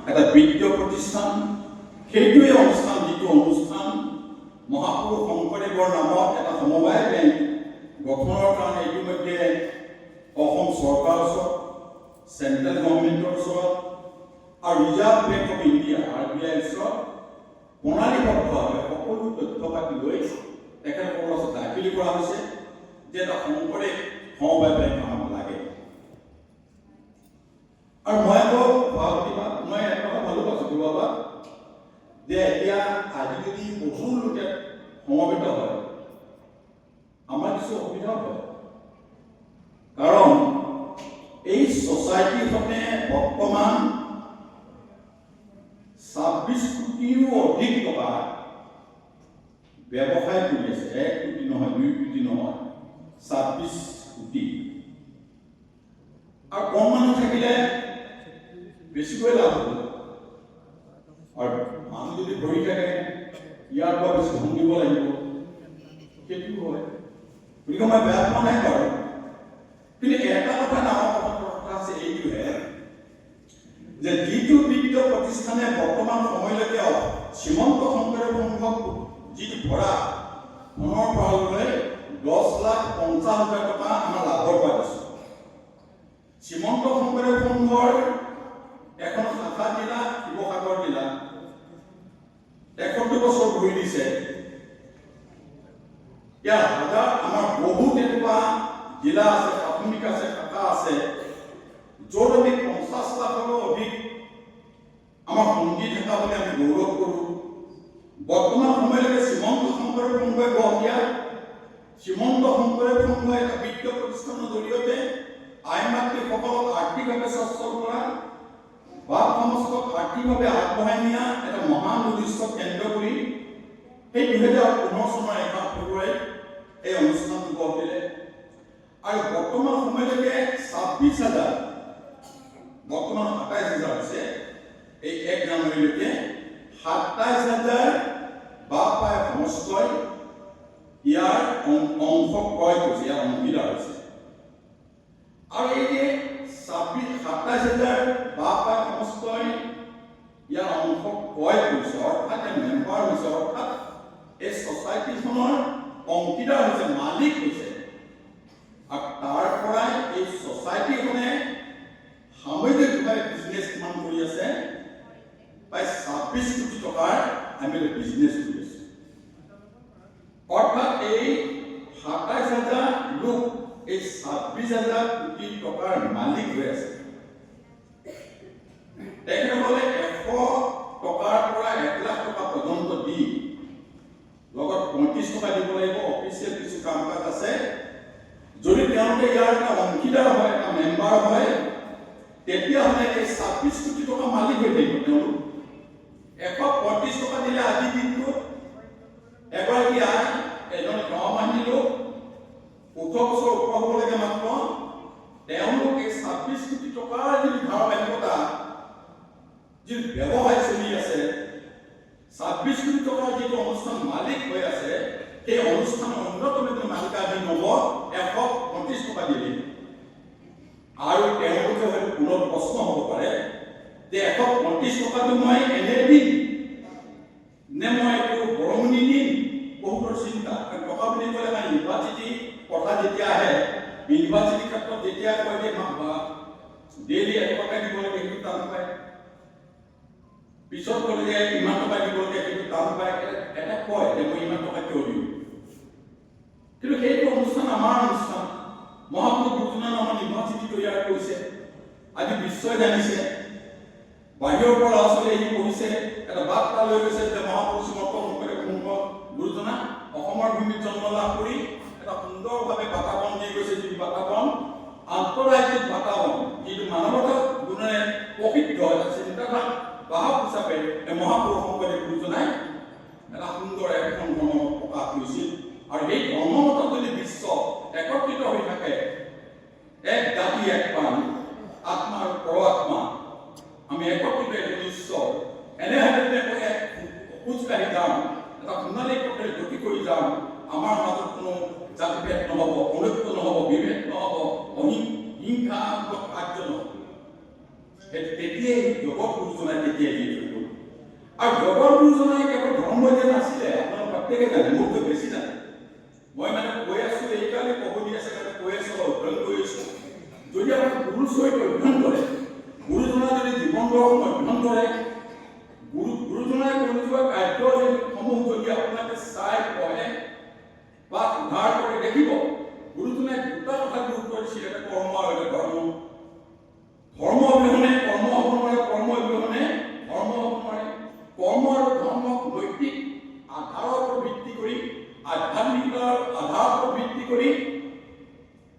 এটা বিদ্যা প্ৰতিষ্ঠান, সেইটোৱে অনুষ্ঠান যিটো অনুষ্ঠান মহাপুৰুষ শংকৰদেৱৰ নামত এটা সমবায় বেংক গঠনৰ কাৰণে ইতিমধ্যে অসম চৰকাৰৰ ওচৰত, চেণ্ট্ৰেল গভৰ্ণমেণ্টৰ ওচৰত আৰু ৰিজাৰ্ভ বেংক অফ ইণ্ডিয়া RBIৰ ওচৰত প্ৰণালীবদ্ধভাৱে সকলো তথ্য পাতি লৈ তেখেতসকলৰ ওচৰত দাখিল কৰা হৈছে যে এটা শংকৰদেৱ সমবায় বেংক আমাক লাগে। আৰু মই এটা ভালো পাইছোঁ বাবা যে এতিয়া আজি যদি বহু লোকে সমবেত হয় আমাৰ কিছু অসুবিধাও হয়, কাৰণ এই ছ'চাইটিখনে বৰ্তমান 26 কোটিৰো অধিক টকা ব্যৱসায় কৰি আছে। 1 কোটি নহয়, 2 কোটি নহয়, 26 কোটি। আৰু কম মানুহ থাকিলে বেছিকৈ লাভ হ'ব, আৰু মানুহ যদি ভৰি থাকে ইয়াৰ পৰা বেছি ধন দিব লাগিব, সেইটো হয়। গতিকে মই বেয়া পোৱা নাই বাৰু, কিন্তু এটা কথা ডাঙৰ কথা আছে, এইটোহে যে যিটো বিত্তীয় প্ৰতিষ্ঠানে বৰ্তমান সময়লৈকে শ্ৰীমন্ত শংকৰদেৱ সংঘক যিটো ভৰা ধনৰ ভঁৰাললৈ 10,50,000 টকা আমাৰ লাভৰ পৰা দিছোঁ। শ্ৰীমন্ত শংকৰদেৱ সংঘৰ এখন শাখা জিলা শিৱসাগৰ জিলা 61 বছৰ ভৰি দিছে। ইয়াৰ হাজাৰ আমাৰ বহুত এনেকুৱা জিলা আছে, প্ৰাথমিক আছে, শাখা আছে, য'ত আমি 50 লাখৰো অধিক আমাৰ সংগী থকা বুলি আমি গৌৰৱ কৰোঁ। বৰ্তমান সময়লৈকে শ্ৰীমন্ত শংকৰদেৱ সংঘই গঢ় দিয়া শ্ৰীমন্ত শংকৰদেৱ সংঘই এটা বিত্তীয় প্ৰতিষ্ঠানৰ জৰিয়তে আই মাতৃসকলক আৰ্থিকভাৱে সচ্ছল কৰা, বাপ সমাজক আৰ্থিকভাৱে আগবঢ়াই নিয়া এটা মহান উদ্দেশ্যক কেন্দ্ৰ কৰি সেই 2015 চনৰ 1 ফেব্ৰুৱাৰীত এই অনুষ্ঠানটো গঢ় দিলে। আৰু বৰ্তমান সময়লৈকে 26,000, বৰ্তমান 27,000 হৈছে, এই 1 জানুৱাৰীলৈকে 27,000 বাপ পাই সমষ্টিই ইয়াৰ অংশ ক্ৰয় কৰিছে, ইয়াৰ অংশীদাৰ হৈছে। আৰু এই যে 27,000 বাপ পাই সমষ্টিই ইয়াৰ অংশ ক্ৰয় কৰিছে, অৰ্থাৎ মেম্বাৰ হৈছে, অৰ্থাৎ এই ছ'চাইটিখনৰ অংশীদাৰ হৈছে, মালিক হৈছে। আৰু তাৰ পৰাই এই ছ'চাইটিখনে সামগ্ৰিকভাৱে বিজনেছ কিমান কৰি আছে, প্ৰায় 26 কোটি টকাৰ আমি বিজনেছ কৰি আছোঁ। অৰ্থাৎ এই 27,000 লোক এই 26,000 কোটি টকাৰ মালিক হৈ আছে। তেখেতসকলে 100 টকাৰ পৰা 1 লাখ টকা পৰ্যন্ত দি লগত 35 টকা দিব লাগিব। অফিচিয়েল কিছু কাম কাজ আছে। যদি তেওঁলোকে ইয়াৰ এটা অংশীদাৰ হয়, এটা মেম্বাৰ হয়, তেতিয়াহ'লে এই 26 কোটি টকা মালিক হৈ থাকিব। তেওঁলোক 135 টকা দিলে আজি দিনটোত এগৰাকী আই, এজন গাঁওবাসী লোক 18 বছৰ ওপৰ হ'ব লাগে মাত্ৰ, তেওঁলোক এই 26 কোটি টকাৰ যিটো ধাৰাবাহিকতা, যিটো ব্যৱসায় চলি আছে, 26 কোটি টকাৰ যিটো অনুষ্ঠান মালিক হৈ আছে, সেই অনুষ্ঠানৰ অন্যতম এজন মালিকাধীন হ'ব 135 টকা দিলে। আৰু তেওঁলোকে হয়তো পুনৰ প্ৰশ্ন হ'ব পাৰে যে 135 টকাটো মই এনে দিম নে মই এইটো বৰঙণি দিম? বহুতৰ চিন্তা। টকা বুলি ক'লে মানে ইউনিভাৰ্চিটি কথা যেতিয়া আহে, ইউনিভাৰ্চিটি ক্ষেত্ৰত যেতিয়া কয় যে ডেইলি 1 টকা দিব লাগে, সেইটো টান পায়। পিছত ক'লে যে ইমান টকা দিব লাগে, সেইটো টান পায়। এটা কয় যে মই ইমান টকা কিয় দিম? কিন্তু সেইটো অনুষ্ঠান আমাৰ অনুষ্ঠান। মহাপুৰুষ গুৰুজনাৰ নামত ইউনিভাৰ্চিটি তৈয়াৰ কৰিছে, আজি বিশ্বই জানিছে। বাহিৰৰ পৰা ল'ৰা ছোৱালী আহি পঢ়িছে, এটা বাৰ্তা লৈ গৈছে যে মহাপুৰুষ শ্ৰীমন্ত শংকৰদেৱ সংঘ গুৰুজনা অসমৰ ভূমিত জন্ম লাভ কৰি এটা সুন্দৰভাৱে বাতাবৰণ দি গৈছে, যিটো বাতাবৰণ আন্তঃৰাজ্যিক বাতাবৰণ, যিটো মানৱতা গুণেৰে প্ৰসিদ্ধ এটা চিন্তাধাৰা বাহক হিচাপে এই মহাপুৰুষ শংকৰদেৱ গুৰুজনাই এটা সুন্দৰ এখন ধৰ্মমত প্ৰকাশ কৰিছিল। আৰু এই ধৰ্মমতত যদি বিশ্ব একত্ৰিত হৈ থাকে, এক জাতি এক প্ৰাণ, আত্মা আৰু পৰআত্মা, আমি একত্ৰিত এজন ঈশ্বৰ, এনেধৰণে খোজকাঢ়ি যাওঁ, এটা সোণালী পথেৰে গতি কৰি যাওঁ, আমাৰ মাজত কোনো জাতিভেদ নহ'ব, অনৈক্য নহ'ব, বিভেদ নহ'ব, হিংসাত্মক কাৰ্য নহ'ব। তেতিয়াই জগত গুৰুজনাই তেতিয়াই আৰু জগতগুৰুজনাই কেৱল ধৰ্ম যে নাছিলে, আপোনালোক প্ৰত্যেকে জানে, মোতকৈ বেছি জানে। মই মানে কৈ আছো এইকাৰণে ক'ব দি আছে কাৰণে কৈ আছো, অধ্যয়ন কৰি আছো। যদি আপুনি গুৰু চৰিত্ৰ অধ্যয়ন কৰে, গুৰুজনাই যদি জীৱন দৰ্শন অধ্যয়ন কৰে, গুৰুজনাই কৰি যোৱা কাৰ্যসমূহ যদি আপোনালোকে চাই পঢ়ে বা উদ্ধাৰ কৰি দেখিব, গুৰুজনাই দুটা কথা গুৰুত্ব দিছিল, এটা কৰ্ম আৰু এটা ধৰ্ম। ধৰ্ম অবিহনে কৰ্ম হ'ব নোৱাৰে, কৰ্ম অবিহনে ধৰ্ম হ'ব নোৱাৰে। কৰ্ম আৰু ধৰ্মক নৈতিক আধাৰৰ ওপৰত ভিত্তি কৰি, আধ্যাত্মিকতাৰ আধাৰৰ ওপৰত ভিত্তি কৰি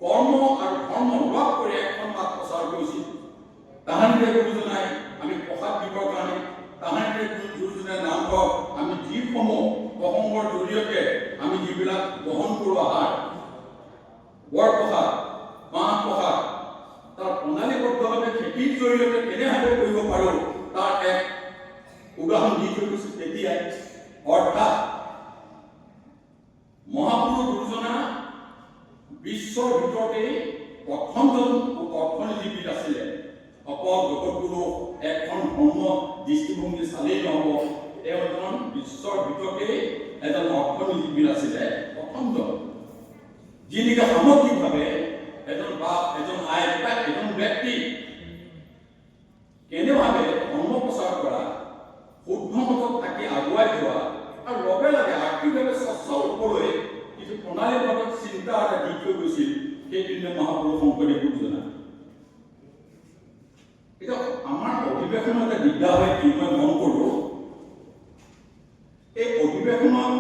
কৰ্ম আৰু ধৰ্ম লগ কৰি এখন বাট প্ৰচাৰ কৰিছিল। তাহানিতে গুৰুজনাই আমি প্ৰসাদ দিবৰ কাৰণে, তাহানিতে গুৰুজনাই নামঘৰ আমি যিসমূহ প্ৰসংগৰ জৰিয়তে আমি যিবিলাক গ্ৰহণ কৰোঁ আহাৰ, বৰপ্ৰসাদ, মাহ প্ৰসাদ, তাৰ প্ৰণালীবদ্ধভাৱে খেতিৰ জৰিয়তে কেনেভাৱে কৰিব পাৰোঁ তাৰ এক উদাহৰণ দি থৈ গৈছিল তেতিয়াই। অৰ্থাৎ মহাপুৰুষ গুৰুজনা বিশ্বৰ ভিতৰতে প্ৰথমজন অৰ্থনীতিবিদ আছিলে। অকল জগতগুৰু এখন ধৰ্ম দৃষ্টিভংগী চালেই নহ'ব, তেওঁ এজন বিশ্বৰ ভিতৰতে এজন অৰ্থনীতিবিদ আছিলে, প্ৰথমজন, যি নেকি সামগ্ৰিকভাৱে এজন বাপ, এজন আইক বা এজন ব্যক্তি কেনেভাৱে ধৰ্ম প্ৰচাৰ কৰা, শুদ্ধ মতত থাকি আগুৱাই যোৱা আৰু লগে লগে আৰ্থিকভাৱে স্বচ্ছল হ'বলৈ কিছু প্ৰণালীগত চিন্তা এটা দি থৈ গৈছিল, সেইদিনে মহাপুৰুষ শংকৰদেৱ গুৰুজনা। এতিয়া আমাৰ অধিৱেশনৰ এটা দিগদাৰ হয় কি মই মন কৰোঁ, এই অধিৱেশনত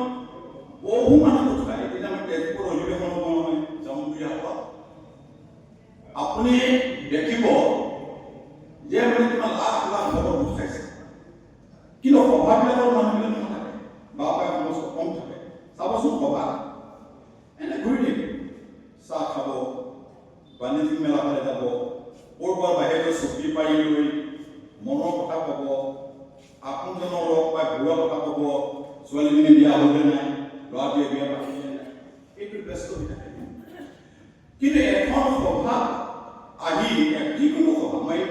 বহু মানুহ উঠায়। এতিয়া আমি তেজপুৰ অধিৱেশন হ'ব নহয়, জামুগুৰিয়াত আপুনি দেখিব যে মানে কিমান লাখ লাখ ভকত গোট খাইছে, কিন্তু সভাবিলাকৰ মানুহবিলাক নাথাকে বা সমস্ত কম থাকে। চাবচোন সভা এনে ঘূৰি থাকিব, চাহ খাব, বাণিজ্যিক মেলা ফালে যাব, ক'ৰবাৰ বাহিৰলৈ চকী পাৰি লৈ মনৰ কথা ক'ব, আপোনজনৰ লগ পাই ঘৰুৱা কথা ক'ব, ছোৱালীজনী বিয়া হ'লে নাই, ল'ৰাটোৱে বিয়া পাতিলে নাই, এইটো ব্যস্ত হৈ থাকে। কিন্তু এখন সভা আহি, যিকোনো সভা, মই এই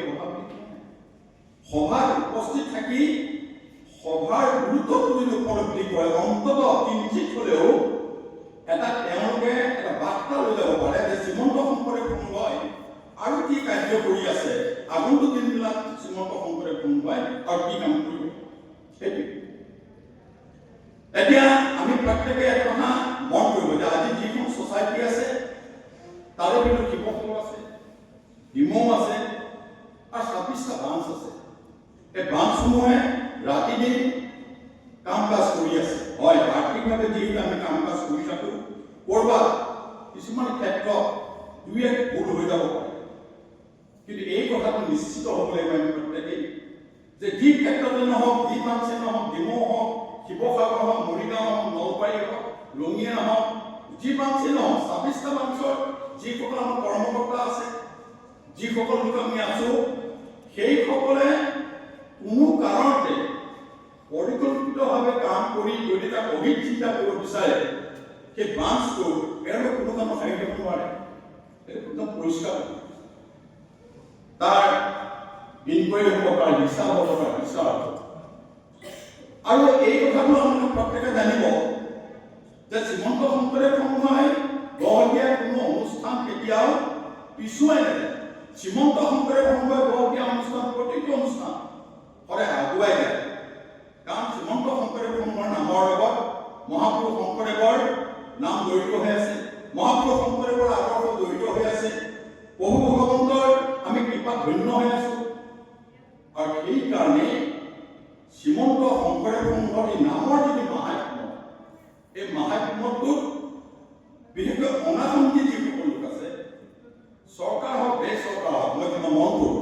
সভাত উপস্থিত থাকি সভাৰ গুৰুত্বটো যদি উপলব্ধি কৰে, অন্ততঃ কিঞ্চিত হ'লেও এটা তেওঁলোকে এটা বাৰ্তা লৈ যাব পাৰে যে শ্ৰীমন্ত শংকৰদেৱ সংঘই আৰু কি কাৰ্য কৰি আছে, আগন্তুক দিনবিলাক শ্ৰীমন্ত শংকৰদেৱ সংঘই আৰু কি কাম কৰিব। সেইটো এতিয়া আমি প্ৰত্যেকে এটা কথা মন কৰিব যে আজি যিখন ছ'চাইটি আছে তাৰে ভিতৰত শিৱসাগৰ আছে, ডিমৌ আছে আৰু 26টা ব্ৰাঞ্চ আছে। এই ব্ৰাঞ্চসমূহে ৰাতি দিন কাম কাজ কৰি আছে। হয়, আৰ্থিকভাৱে যিহেতু আমি কাম কাজ কৰি থাকোঁ, ক'ৰবাত কিছুমান ক্ষেত্ৰত দুই এক ভুল হৈ যাব পাৰে, কিন্তু এই কথাটো নিশ্চিত হ'ব লাগিব আমি প্ৰত্যেকেই যে যি ক্ষেত্ৰতে নহওক, যি ব্ৰাঞ্চে নহওক, ডিমৌ হওক, শিৱসাগৰ হওক, মৰিগাঁও হওক, নলবাৰী হওক, ৰঙিয়া হওক, যি ব্ৰাঞ্চে নহওক, 26টা ব্ৰাঞ্চৰ যিসকল আমাৰ কৰ্মকৰ্তা আছে, যিসকল লোক আমি আছোঁ, সেইসকলে কোনো কাৰণতে পৰিকল্পিতভাৱে কাম কৰি যদি তাক অধিক চিন্তা কৰিব বিচাৰে, সেই ব্ৰাঞ্চটো তেওঁলোকে কোনো কামত হাৰি দিব নোৱাৰে। সেইটো একদম পৰিষ্কাৰ, তাৰ ইনকুৱাৰী হ'ব, তাৰ হিচাপ হ'ব, তাৰ বিচাৰ হ'ব। আৰু এই কথাটো আমি প্ৰত্যেকে জানিব যে শ্ৰীমন্ত শংকৰদেৱ সংঘই গঢ় দিয়া কোনো অনুষ্ঠান কেতিয়াও পিছুৱাই নাযায়। শ্ৰীমন্ত শংকৰদেৱ সংঘই গঢ় দিয়া অনুষ্ঠান, প্ৰতিটো অনুষ্ঠান সদায় আগুৱাই যায়। কাৰণ শ্ৰীমন্ত শংকৰদেৱ সংঘৰ নামৰ লগত মহাপুৰুষ শংকৰদেৱৰ নাম জড়িত হৈ আছে, মহাপুৰুষ শংকৰদেৱৰ আদৰ্শ জড়িত হৈ আছে, প্ৰভু ভগৱন্তৰ আমি কৃপাত ধন্য হৈ আছো। আৰু সেইকাৰণে শ্ৰীমন্ত শংকৰদেৱ সংঘৰ এই নামৰ যিটো মাহাত্ম্য, এই মাহাত্ম্যটোত বিশেষকৈ অনাসংখ্যক যিসকল লোক আছে, চৰকাৰ হওক বেচৰকাৰ হওক, মই কিমান মন কৰোঁ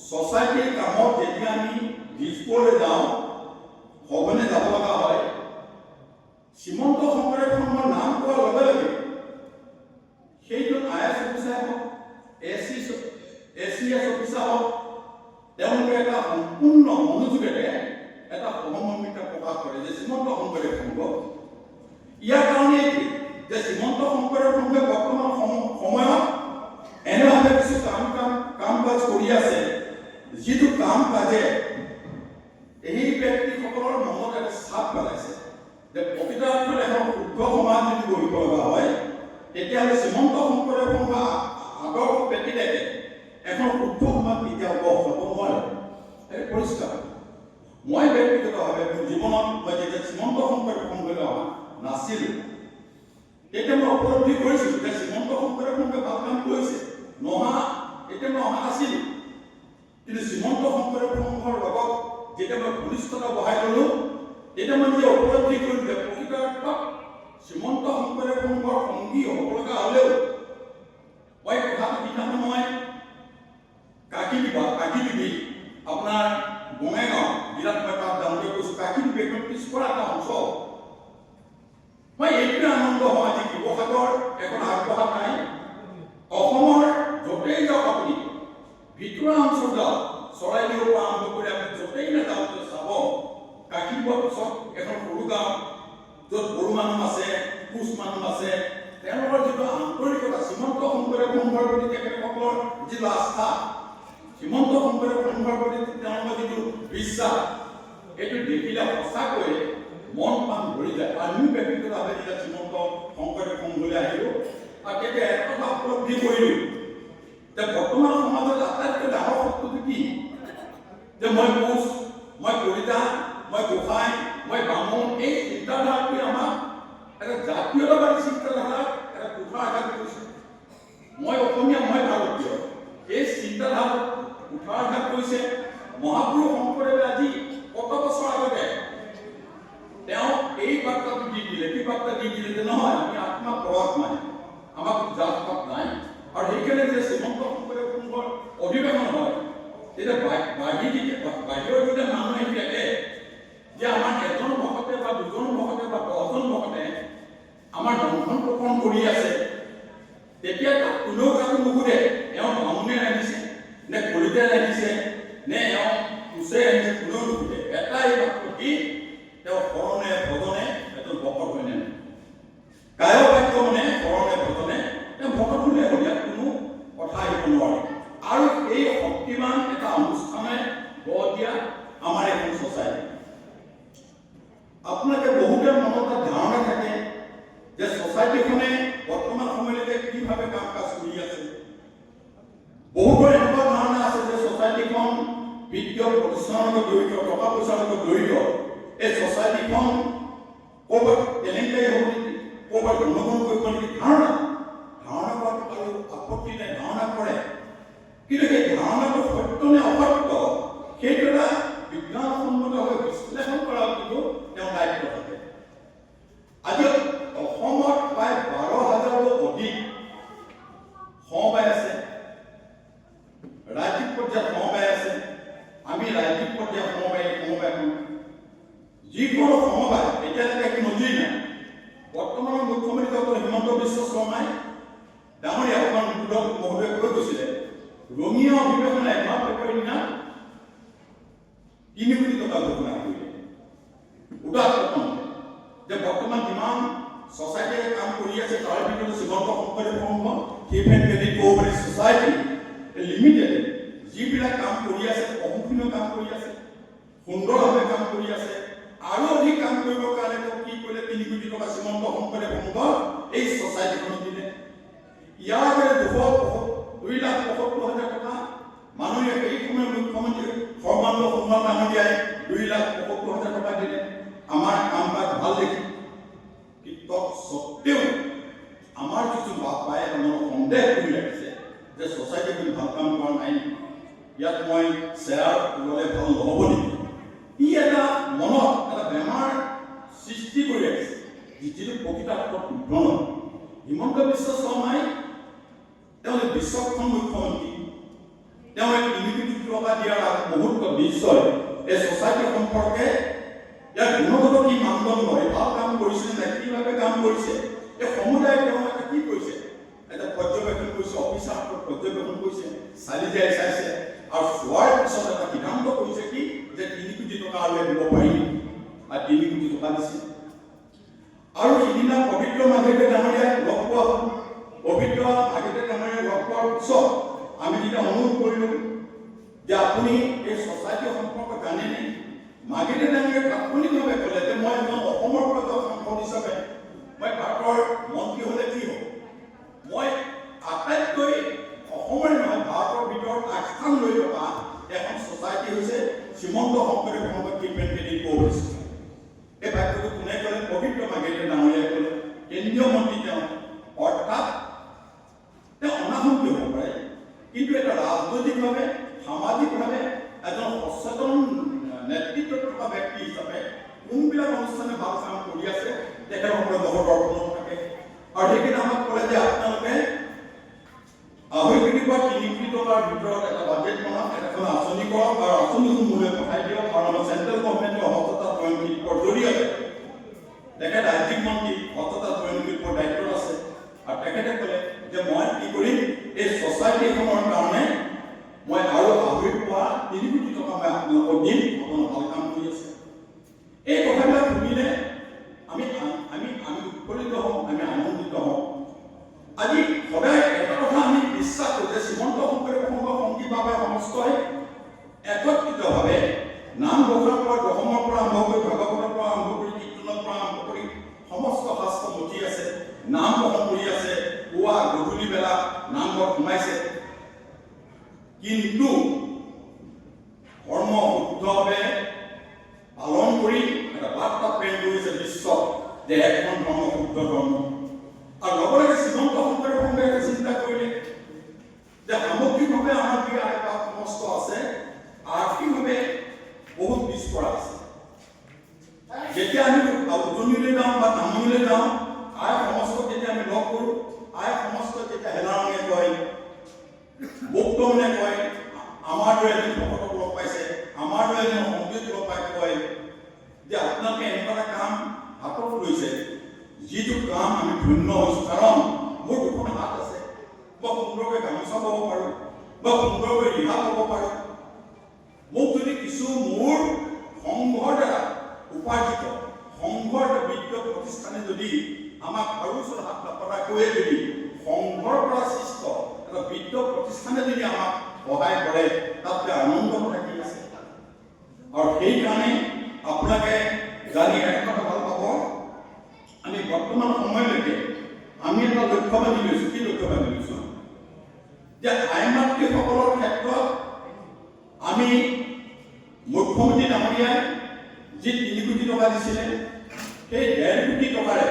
ছ'চাইটিৰ কামত যেতিয়া আমি দিছপুৰলৈ যাওঁ, সঘনে যাব লগা হয়, শ্ৰীমন্ত শংকৰদেৱ সংঘৰ নাম কোৱাৰ লগে লগে সেইজন IAS অফিচাৰ হওক, ACS অফিচাৰ হওক, তেওঁলোকে এটা সম্পূৰ্ণ মনোযোগেৰে এটা সহমৰ্মিতা প্ৰকাশ কৰে যে শ্ৰীমন্ত শংকৰদেৱ সংঘ। ইয়াৰ কাৰণে যে শ্ৰীমন্ত শংকৰদেৱ সংঘই বৰ্তমান সময়ত এনেভাৱে কিছু কাম কাজ কৰি আছে, যিটো কাম কাজে এই ব্যক্তিসকলক ছাপ পেলাইছে যে প্ৰকৃত অৰ্থত এখন শুদ্ধ সমাজ যদি গঢ়িব লগা হয় তেতিয়াহ'লে শ্ৰীমন্ত শংকৰদেৱ বা আদৰ্শ ব্যক্তিদেৱে এখন শুদ্ধ সমাজ কেতিয়াও গঢ় হ'ব নোৱাৰে। এইটো পৰিষ্কাৰ। মই ব্যক্তিগতভাৱে মোৰ জীৱনত মই যেতিয়া শ্ৰীমন্ত শংকৰদেৱ সংঘলৈ অহা নাছিলোঁ তেতিয়া মই উপলব্ধি কৰিছিলোঁ যে শ্ৰীমন্ত শংকৰদেৱ সংঘই ভাল কাম কৰিছে। তেতিয়া মই অহা নাছিলোঁ, কিন্তু শ্ৰীমন্ত শংকৰদেৱ সংঘৰ লগত যেতিয়া মই ঘনিষ্ঠতা বঢ়াই ল'লোঁ তেতিয়া মই নিজে উপলব্ধি কৰিলোঁ যে প্ৰকৃত অৰ্থত শ্ৰীমন্ত শংকৰদেৱ সংঘৰ সংগী হ'ব লগা হ'লেও মই কথাটো সিদিনাখন মই কাকিলিবি আপোনাৰ বঙাইগাঁও জিলাত মই তাত যাওঁতে কৈছোঁ কাকিলিবি এখন পিছপৰা এটা অঞ্চল। মই এইটোৱে আনন্দ হয় আজি শিৱসাগৰ এখন আগবঢ়া ঠাই। অসমৰ য'তেই যাওক আপুনি ভিতৰুৱা অঞ্চল যাওক চৰাইদেউৰ পৰা আৰম্ভ কৰি আপুনি য'তেই নাযাওক চাব কাকিলিবৰ পিছত এখন সৰু গাঁও য'ত বড়ো মানুহ আছে, কোচ মানুহ আছে, তেওঁলোকৰ যিটো আন্তৰিকতা শ্ৰীমন্ত শংকৰদেৱ সংঘৰ প্ৰতি তেখেতসকলৰ যিটো আস্থা, শ্ৰীমন্ত শংকৰদেৱ সংঘৰ প্ৰতি তেওঁলোকৰ যিটো বিশ্বাস, এইটো দেখিলে সঁচাকৈয়ে মন প্ৰাণ ভৰি যায়। আমিও ব্যক্তিগতভাৱে যেতিয়া শ্ৰীমন্ত শংকৰদেৱ সংঘলৈ আহিলোঁ আৰু তেতিয়া এটা কথা উপলব্ধি কৰিলোঁ যে বৰ্তমান সমাজত আটাইতকৈ ডাঙৰ শত্ৰুটো কি যে মই কোচ, মই কলিতা, মই গোসাঁই, মই বামুণ, এই চিন্তাধাৰাটোৱে আমাক এটা জাতীয়তাবাদী চিন্তাধাৰাক এটা কুঠাৰাঘাত কৰিছে। মই অসমীয়া, মই ভাৰতীয়, এই চিন্তাধাৰা কুঠাৰাঘাত কৰিছে। মহাপুৰুষ শংকৰদেৱে আজি কত বছৰ আগতে তেওঁ এই বাৰ্তাটো দি দিলে, কি বাৰ্তা দি দিলে যে নহয় আমি আত্মা পৰমাত্মাই, আমাক জাত পাত নাই। আৰু সেইকাৰণে যে শ্ৰীমন্ত শংকৰদেৱ সংঘৰ অধিৱেশন হয় তেতিয়া বাহিৰৰ যেতিয়া মানুহ আহি থাকে যে আমাৰ এজন ভকতে বা দুজন ভকতে বা 10জন ভকতে আমাৰ দংশন প্ৰকৰণ কৰি আছে, তেতিয়া তাত কোনেও কাকো নুসুধে এওঁ বামুণে ৰান্ধিছে নে কলিতাই ৰান্ধিছে নে এওঁ কোচে ৰান্ধিছে, কোনেও নুসুধে। এটাই মাত্ৰ কি তেওঁ শৰণে ভজনে এজন ভকত হয় নে কায় বাক্য মানে শৰণে ভজনে তেওঁ ভকত হ'লে হ'ল, ইয়াত কোনো কথা আহিব নোৱাৰে। আৰু এই শক্তিমান এটা অনুষ্ঠানে গঢ় দিয়া আমাৰ এখন ছ'চাইটি। আপোনালোকে বহুতৰ মনত এটা ধাৰণা থাকে যে ছ'চাইটিখনে বৰ্তমান সময়লৈকে কিভাৱে কাম কাজ কৰি আছে। বহুতৰ এনেকুৱা ধাৰণা আছে যে ছ'চাইটিখন বিত্তীয় প্ৰতিষ্ঠানৰ লগত জড়িত, টকা পইচাৰ লগত জড়িত। এই ছ'চাইটিখন ক'ৰবাত কেলেংকাৰী হ'ব নেকি, ক'ৰবাত গণ্ডগোল কৰিব নেকি, ধাৰণা কৰাত আৰু আপত্তি নাই, ধাৰণা কৰে। কিন্তু সেই ধাৰণাটো সত্য নে অসত্য সেইটো এটা বিজ্ঞানসন্মতভাৱে বিশ্লেষণ কৰা কিন্তু তেওঁ দায়িত্ব থাকে। আজি অসমত প্ৰায় 12,000ৰো অধিক সমবায় আছে, ৰাজ্যিক পৰ্যায়ত সমবায় আছে। আমি ৰাজ্যিক পৰ্যায়ত সমবায়খন যিকোনো সমবায় এতিয়ালৈকে একো নজিৰ নাই। বৰ্তমানৰ মুখ্যমন্ত্ৰী ডক্টৰ হিমন্ত বিশ্ব শৰ্মাই ডাঙৰীয়া অকমান মহোদয়ে কৈ গৈছিলে ৰঙিয়া অধিৱেশনে এমাহ পেপাৰ দিনা 3 কোটি টকা ঘোষণা কৰিলে। উদাহৰণ যে বৰ্তমান যিমান ছ'চাইটিয়ে কাম কৰি আছে তাৰ ভিতৰত শ্ৰীমন্ত শংকৰদেৱ সংঘ, human valley cooperative society limited যিবিলাক কাম কৰি আছে, অসংখ্য কাম কৰি আছে, সুন্দৰভাৱে কাম কৰি আছে। আৰু অধিক কাম কৰিবৰ কাৰণে তেওঁ কি কৰিলে 3 কোটি টকা শ্ৰীমন্ত শংকৰদেৱ সংঘ এই ছ'চাইটিখনক দিলে। ইয়াৰ আগতে 2,75,000 টকা মাননীয় এই সময়ৰ মুখ্যমন্ত্ৰী সৰ্বানন্দ সোণোৱাল ডাঙৰীয়াই 2,75,000 টকা দিলে আমাৰ কাম কাজ ভাল দেখি। কিন্তু সত্ত্বেও আমাৰ কিছু বাপাই মনত সন্দেহ কৰি ৰাখিছে যে ছ'চাইটিখন ভাল কাম কৰা নাই, ইয়াত মই শ্বেয়াৰ ল'লে ভাল নহ'ব নেকি। ই এটা মনত এটা বেমাৰ সৃষ্টি কৰি ৰাখিছে, যিটো প্ৰকৃত অৰ্থত শুদ্ধ নহয়। হিমন্ত বিশ্ব শৰ্মাই তেওঁ বিশ্বখন মুখ্যমন্ত্ৰী, তেওঁ 3 কোটি টকা দিয়াৰ মুহূৰ্ত নিশ্চয় এই ছ'চাইটি সম্পৰ্কে ইয়াৰ গুণগত কি মানদণ্ড, ভাল কাম কৰিছে নে কিভাৱে কাম কৰিছে, এই সমুদায় তেওঁ এটা কি কৰিছে, এটা পৰ্যবেক্ষণ কৰিছে, অফিচাৰ পৰ্যবেক্ষণ কৰিছে, চালি যাই চাইছে আৰু চোৱাৰ পিছত এটা সিদ্ধান্ত কৰিছে কি যে 3 কোটি টকা আৰু দিব পাৰিম আৰু 3 কোটি টকা দিছে। আৰু সিদিনা পবিত্ৰ মাঘেতে ডাঙৰীয়াক লগ পোৱা হ'ল। পবিত্ৰ মাঘেতে ডাঙৰীয়াক লগ পোৱাৰ পিছত আমি যেতিয়া অনুৰোধ কৰিলোঁ যে আপুনি এই ছ'চাইটি সম্পৰ্কে জানেনে, মাঘেতে ডাঙৰীয়াই তাৎক্ষণিকভাৱে ক'লে যে মই সাংসদ হিচাপে মই ভাৰতৰ মন্ত্ৰী হ'লে কি হ'ব? মই আটাইতকৈ অসমৰ নহয় ভাৰতৰ ভিতৰত আগস্থান লৈ থকা এখন ছ'চাইটি হৈছে শ্ৰীমন্ত শংকৰদেৱ সংঘ টিপেণ্টেড কোৰ্চ। এই বাক্যটো কোনে ক'লে? পবিত্ৰ মাৰ্গেৰিটা ডাঙৰীয়াই ক'লে, কেন্দ্ৰীয় মন্ত্ৰী তেওঁ। অৰ্থাৎ তেওঁ অনাসক্তি হ'ব পাৰে, কিন্তু এটা ৰাজনৈতিকভাৱে সামাজিকভাৱে এজন সচেতন নেতৃত্বত থকা ব্যক্তি হিচাপে কোনবিলাক অনুষ্ঠানে ভাল কাম কৰি আছে তেখেতসকলে বহুত দৰ্শন থাকে। আৰু সেইখিনি আমাক ক'লে যে আপোনালোকে 2.5 কোটি বা 3 কোটি টকাৰ ভিতৰত এটা বাজেট বনাওক, এখন আঁচনি কৰক আৰু আঁচনিখন মোলৈ পঠাই দিয়ক। আৰু আমাৰ চেণ্ট্ৰেল গভৰ্ণমেণ্টৰ হস্ততাঁত বয়ন শিল্পৰ জৰিয়তে তেখেত ৰাজ্যিক মন্ত্ৰী হস্ততাঁত বয়ন শিল্পৰ দায়িত্বত আছে। আৰু তেখেতে ক'লে যে মই কি কৰিম, এই ছ'চাইটিখনৰ কাৰণে মই আৰু 3 কোটি টকা মই আপোনালোকক দিম, আপোনাৰ ভাল কাম কৰি আছে। এই কথাবিলাক শুনিলে আমি উৎফুল্লিত হওঁ, আমি আনন্দিত হওঁ। আজি সদায় এটা কথা আমি বিশ্বাস কৰোঁ যে শ্ৰীমন্ত শংকৰদেৱ সংঘ সংগী বাবে সমস্তই একত্ৰিতভাৱে নাম ঘোষণাৰ পৰা দশমৰ পৰা আৰম্ভ কৰি ভাগৱতৰ পৰা আৰম্ভ কৰি কীৰ্তনৰ পৰা আৰম্ভ কৰি সমস্ত শাস্ত্ৰ মতি আছে, নাম গ্ৰহণ কৰি আছে, পুৱা গধূলি বেলা নামঘৰত সোমাইছে। কিন্তু ধৰ্ম শুদ্ধভাৱে পালন কৰি এটা বাৰ্তা প্ৰেৰণ কৰিছে বিশ্বক যে এখন ধৰ্ম শুদ্ধ ধৰ্ম। আৰু লগে লগে শ্ৰীমন্ত শংকৰদেৱ সংঘে এটা চিন্তা কৰিলে যে সামগ্ৰিকভাৱে আমাৰ যি আয় সমস্ত আছে, আৰ্থিকভাৱে বহুত পিছপৰা আছে। যেতিয়া আমি উজনিলৈ যাওঁ বা নামনিলৈ যাওঁ, আয় সমস্ত যেতিয়া আমি লগ কৰোঁ, আয় সমস্ত যেতিয়া হেলাৰঙে কয়, বৌদ্ধমনে কয়, আমাৰ দৰে এজন ভকতক লগ পাইছে, আমাৰ দৰে এজন সংগীত লগ পাই কয় যে আপোনালোকে এনেকুৱা এটা কাম হাতত লৈছে, যিটো কাম আমি ধন্য হৈছোঁ। কাৰণ মোৰ দুখন হাত আছে, মই সুন্দৰকৈ গামোচা পাব পাৰোঁ বা সুন্দৰকৈ ৰিহা পাব পাৰোঁ। মোক যদি কিছু মোৰ সংঘৰ দ্বাৰা উপাৰ্জিত সংঘৰ বিত্তীয় প্ৰতিষ্ঠানে যদি আমাক আৰু ওচৰত হাত নপতাকৈয়ে যদি সংঘৰ পৰা সৃষ্ট এটা বিত্তীয় প্ৰতিষ্ঠানে যদি আমাক সহায় কৰে, তাতে আনন্দ কথা কি আছে? আৰু সেইকাৰণে আপোনালোকে জানি এটা কথা ভাল পাব, আমি বৰ্তমান সময়লৈকে আমি এটা লক্ষ্য বান্ধি লৈছোঁ। কি লক্ষ্য বান্ধি লৈছোঁ? যে আই মাতৃসকলৰ ক্ষেত্ৰত আমি মুখ্যমন্ত্ৰী ডাঙৰীয়াই যি 3 কোটি টকা দিছিলে, সেই 1.5 কোটি টকাৰে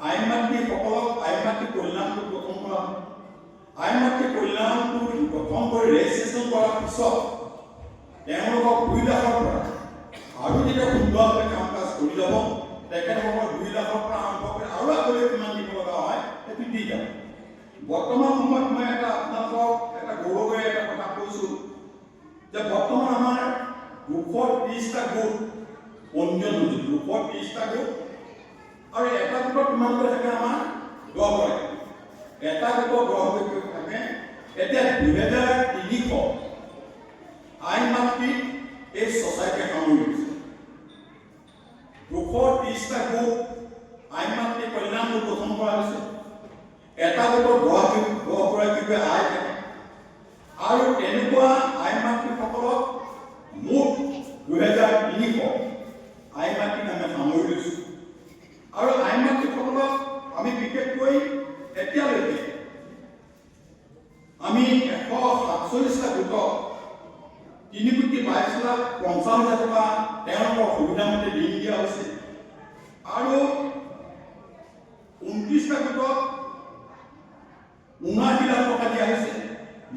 আই মাতৃসকলক আই মাতৃ কল্যাণটো গঠন কৰা হয়। আই মাতৃ কল্যাণটো গঠন কৰি ৰেজিষ্ট্ৰেশ্যন কৰাৰ পিছত তেওঁলোকক 2 লাখৰ পৰা আৰু যেতিয়া সুন্দৰভাৱে কাম কাজ কৰি যাব, তেখেতসকলক 2 লাখৰ পৰা আৰম্ভ কৰি আৰু আগলৈ কিমান দিব লগা হয় সেইটো দি যাব। বৰ্তমান সময়ত মই আপোনালোকক এটা গৌৰৱেৰে এটা কথা কৈছোঁ যে বৰ্তমান আমাৰ 230টা গোট পঞ্জীয়ন হৈছে, 230টা গোট। আৰু এটা গোটত কিমান কৰি থাকে? আমাৰ 10 গৰাকী। এটা গোটত 10 গৰাকী থাকে। এতিয়া 2300 আই মাতৃ এই ছ'চাইটিয়ে সামৰি লৈছে। 230টা গোট আই মাতৃ কল্যাণ গোট গঠন কৰা হৈছে। এটা গোটত 10 গৰাকীকৈ আই থাকে। আৰু তেনেকুৱা আই মাতৃসকলক মুঠ 2300 আই মাতৃক আমি সামৰি লৈছোঁ। আৰু আই মাতৃসকলক আমি বিশেষকৈ এতিয়ালৈকে আমি 147টা গোটক 3,22,50,000 টকা তেওঁলোকৰ সুবিধামতে ঋণ দিয়া হৈছে। আৰু 29টা গোটক 79 লাখ টকা দিয়া হৈছে।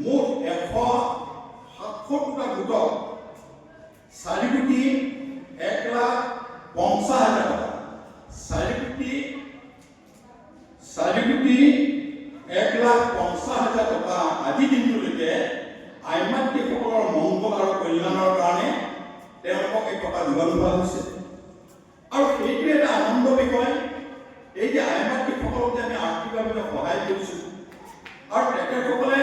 মুঠ 170টা গোটক 4,01,50,000 টকা, 4,01,50,000 টকা আজি দিনটোলৈকে আই মাতৃসকলৰ মংগল আৰু কল্যাণৰ কাৰণে তেওঁলোকক এই টকা যোগান ধৰা হৈছে। আৰু সেইটো এটা আনন্দ বিষয়, এই যে আই মাতৃসকলক যে আমি আৰ্থিকভাৱে সহায় কৰিছোঁ আৰু তেখেতসকলে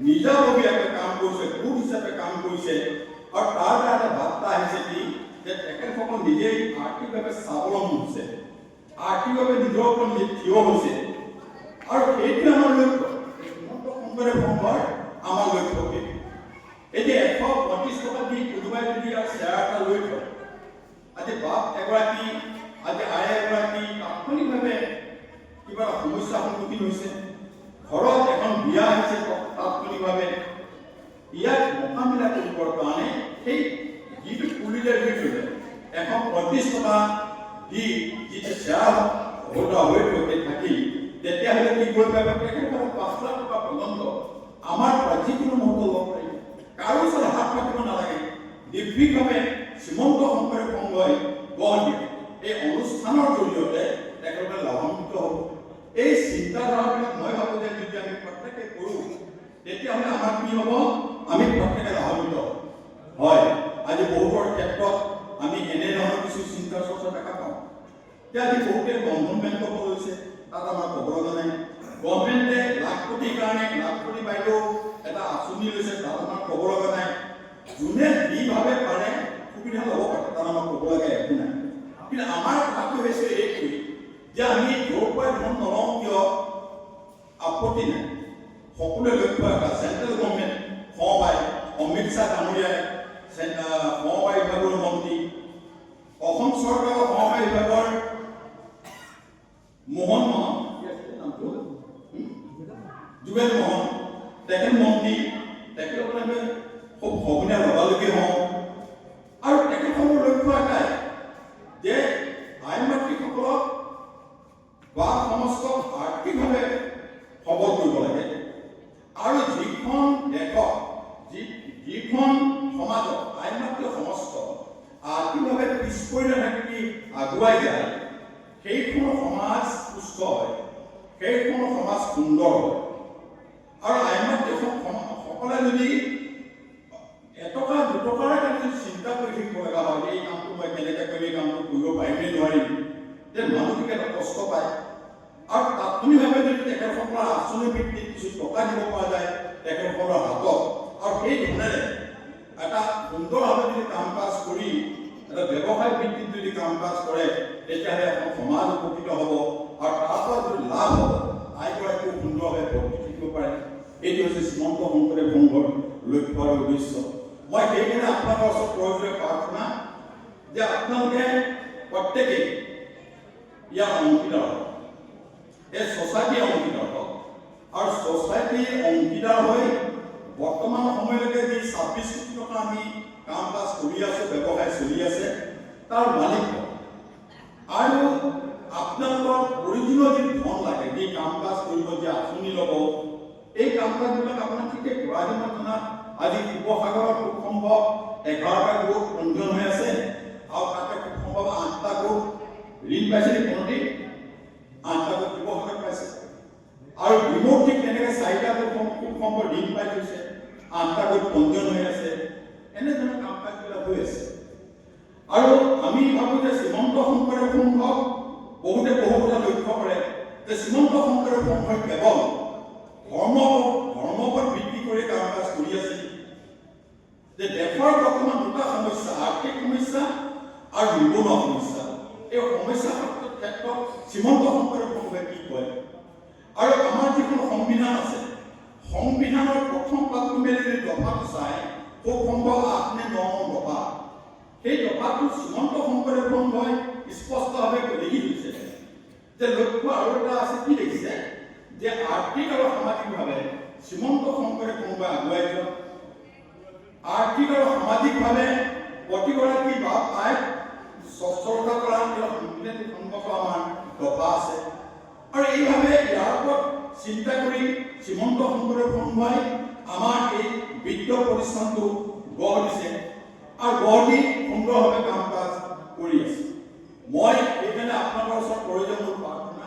নিজাববীয়াকৈ কাম কৰিছে, গোট হিচাপে কাম কৰিছে। আৰু তাৰ দ্বাৰা এটা বাৰ্তা আহিছে কি যে তেখেতসকল নিজেই আৰ্থিকভাৱে স্বাৱলম্বী হৈছে, আৰ্থিকভাৱে নিজৰ ওপৰত নিজে থিয় হৈছে। আৰু সেইটোৱে আমাৰ লক্ষ্য, শ্ৰীমন্ত শংকৰদেৱ সংঘৰ আমাৰ লক্ষ্য। এই যে 135 টকা দি কোনোবাই যদি শ্বেয়াৰ এটা লৈ থয়, আজি বাপ এগৰাকী আজি আই এগৰাকী তাৎক্ষণিকভাৱে কিবা সমস্যাৰ সন্মুখীন হৈছে, ঘৰত এখন বিয়া হৈছে তাৎক্ষণিকভাৱে, ইয়াক মোকাবিলা কৰিবৰ কাৰণে সেই যিটো পুলিৰ ভিতৰত 135 টকা দি যিটো শ্বেয়াৰ হৈ থাকি তেতিয়াহ'লে কি কৰিব পাৰিব, তেখেতসকলক 5 লাখ টকা পৰ্যন্ত আমাৰ পৰা যিকোনো মুহূৰ্তত ল'ব পাৰিব, কাৰো ওচৰত হাত পাতিব নালাগে। নিৰ্ভীকভাৱে শ্ৰীমন্ত শংকৰদেৱ সংঘই গঢ় দিয়ে এই অনুষ্ঠানৰ জৰিয়তে তেখেতসকলে লাভান্বিত হ'ব। এই চিন্তাধাৰাবিলাক মই ভাবোঁ যে যদি আমি প্ৰত্যেকে কৰোঁ তেতিয়াহ'লে আমাৰ কি হ'ব, আমি প্ৰত্যেকে লাভান্বিত হয়। আজি বহুতৰ ক্ষেত্ৰত আমি এনেধৰণৰ কিছু চিন্তা চৰ্চা দেখা পাওঁ যে আজি বহুতে বন্ধন বেংকৰ লৈছে, তাত আমাৰ ক'ব লগা নাই। গভৰ্ণমেণ্টে লাখ কোটিৰ কাৰণে লাখ কোটি বাইদেউ এটা আঁচনি লৈছে, তাত আমাৰ ক'ব লগা নাই। যোনে যিভাৱে পাৰে সুবিধা ল'ব পাৰে, তাত আমাৰ ক'ব লগা একো নাই। কিন্তু আমাৰ কথাটো হৈছে এইটোৱেই যে আমি য'ৰ পৰাই ধন নলওঁ কিয় আপত্তি নাই। সকলোৱে লক্ষ্য ৰাখা চেণ্ট্ৰেল গভৰ্ণমেণ্ট সমবায় অমিত শ্বাহ ডাঙৰীয়াই সমবায় বিভাগৰ মন্ত্ৰী, অসম চৰকাৰৰ সমবায় বিভাগৰ মোহন যোগেন মোহন তেখেত মন্ত্ৰী, তেখেতসকলে খুব সঘনাই লগালগি হওঁ আৰু তেখেতসকলৰ লক্ষ্য এটাই যে আই মাতৃসকলক বা সমাজক আৰ্থিকভাৱে সবল কৰিব লাগে আৰু যিখন দেশত যিখন সমাজত আই মাতৃ সমস্ত আৰ্থিকভাৱে পিছ পৰি নাথাকি আগুৱাই যায়, সেইখন সমাজ সুস্থ হয়, সেইখন সমাজ সুন্দৰ হয়। আৰু আই মাতৃ সকলে যদি এটকা দুটকাৰ কাৰণে চিন্তা কৰি থাকিব লগা হয় যে এই কামটো মই কেনেকৈ কৰিম, এই কামটো কৰিব পাৰিম নে নোৱাৰিম, যে মানসিক এটা কষ্ট পায়। আৰু তাৎক্ষণিকভাৱে যদি তেখেতসকলৰ আঁচনি ভিত্তিত কিছু টকা দিব পৰা যায় তেখেতসকলৰ হাতত, আৰু সেই ধৰণেৰে এটা সুন্দৰভাৱে যদি কাম কাজ কৰি এটা ব্যৱসায় ভিত্তিত যদি কাম কাজ কৰে তেতিয়াহ'লে এখন সমাজ উপকৃত হ'ব আৰু তাৰ পৰা যদি লাভ হ'ব আইগৰাকীও সুন্দৰভাৱে ভৰ্তি থাকিব পাৰে। এইটো হৈছে শ্ৰীমন্ত শংকৰদেৱ সংঘৰ লক্ষ্য আৰু উদ্দেশ্য। মই সেইকাৰণে আপোনালোকৰ ওচৰত প্ৰয়োজনীয় প্ৰাৰ্থনা যে আপোনালোকে প্ৰত্যেকেই ইয়াৰ অংশীদাৰ হওক, এই ছ'চাইটিৰ অংশীদাৰ হওক আৰু ছ'চাইটিৰ অংশীদাৰ হৈ বৰ্তমান সময়লৈকে যি 26 কোটি টকা আমি কাম কাজ কৰি আছোঁ, ব্যৱসায় চলি আছে, তাৰ মালিক হওক। আৰু আপোনালোকৰ প্ৰয়োজনীয় যি ধন লাগে, যি কাম কাজ কৰিব, যি আঁচনি ল'ব, এই কাম কাজবিলাক আপোনাৰ ঠিকে কৰা জনাত আজি শিৱসাগৰত খুব সম্ভৱ 11টা গোট পঞ্জীয়ন হৈ আছে আৰু তাতে খুব সম্ভৱ 8টা গোট ঋণ পাইছে নেকি? 8টা গোট শিৱসাগৰত পাইছে আৰু বিমুখ ঠিক তেনেকৈ 4টা গোট খুব সম্ভৱ ঋণ পাই থৈছে, 8টা গোট পঞ্জীয়ন হৈ আছে। এনেধৰণৰ কাম কাজবিলাক হৈ আছে। আৰু আমি ভাবোঁ যে শ্ৰীমন্ত শংকৰদেৱ সংঘক বহুতে বহু কথা লক্ষ্য কৰে যে শ্ৰীমন্ত শংকৰদেৱ সংঘই কেৱল ধৰ্মৰ ওপৰত ভিত্তি কৰি কাম কাজ কৰি আছে, যে দেশৰ বৰ্তমান দুটা সমস্যা, আৰ্থিক সমস্যা আৰু নিবনুৱা সমস্যা। এই সমস্যাৰ ক্ষেত্ৰত শ্ৰীমন্ত শংকৰদেৱ সংঘই কি কয়, আৰু আমাৰ যিখন সংবিধান আছে, সংবিধানৰ প্ৰথম পাঠটো মেলি যদি দফাটো চাই খুব সম্ভৱ 8 নে 9 নং দফা, সেই দফাটো শ্ৰীমন্ত শংকৰদেৱ সংঘই স্পষ্টভাৱে লিখি দিছে যে লক্ষ্য আৰু এটা আছে, কি দেখিছে যে আৰ্থিক আৰু সামাজিকভাৱে শ্ৰীমন্ত শংকৰদেৱ সংঘই আগুৱাই যোৱা, আৰ্থিক আৰু সামাজিকভাৱে প্ৰতিগৰাকী বাপ আইক স্বচ্ছলতা কৰা সংগত আমাৰ দফা আছে। আৰু এইভাৱে ইয়াৰ ওপৰত চিন্তা কৰি শ্ৰীমন্ত শংকৰদেৱ সংঘই আমাৰ এই বিদ্য প্ৰতিষ্ঠানটো গঢ় দিছে আৰু গঢ় দি সুন্দৰভাৱে কাম কাজ কৰি আছে। মই সেইকাৰণে আপোনালোকৰ ওচৰত প্ৰয়োজনীয় প্ৰাৰ্থনা